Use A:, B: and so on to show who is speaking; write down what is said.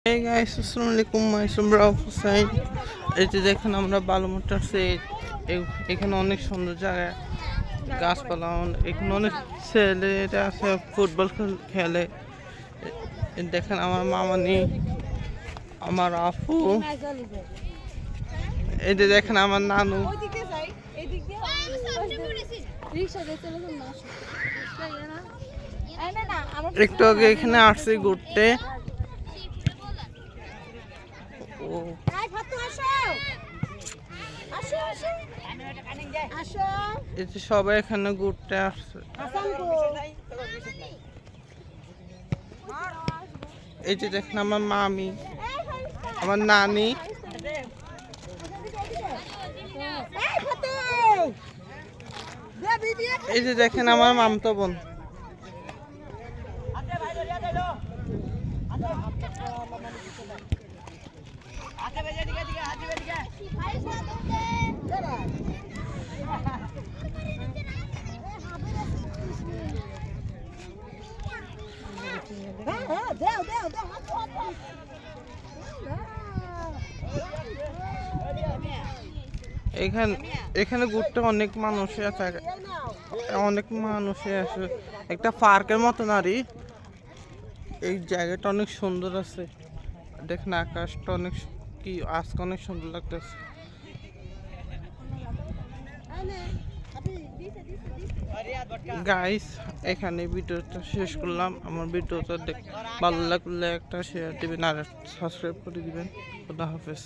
A: Hey guys, আসসালামু আলাইকুম, মাইসুমরাও হুসাইন। এই যে দেখেন আমরা বালুমঠ আসছি। এখানে অনেক সুন্দর জায়গা, গাছপালা, এখানে অনেক ছেলেরা আছে ফুটবল খেলে। দেখেন আমার মামানি, আমার আপু, এই যে দেখেন আমার নানু। একটু আগে এখানে আসছি ঘুরতে। সবাই এখানে ঘুরতে আসছে। এই যে দেখেন আমার মামি, আমার নানি, এই যে দেখেন আমার মামতো বোন। এখানে ঘুরতে অনেক মানুষই আছে, অনেক মানুষই আছে। একটা পার্কের মতো নারী, এই জায়গাটা অনেক সুন্দর আছে। দেখেন আকাশটা অনেক আজকে অনেক সুন্দর লাগতেছে। গাইস, এখানে ভিডিওটা শেষ করলাম। আমার ভিডিওটা ভালো লাগলে একটা শেয়ার দিবেন আর সাবস্ক্রাইব করে দিবেন। খুদা হাফেজ।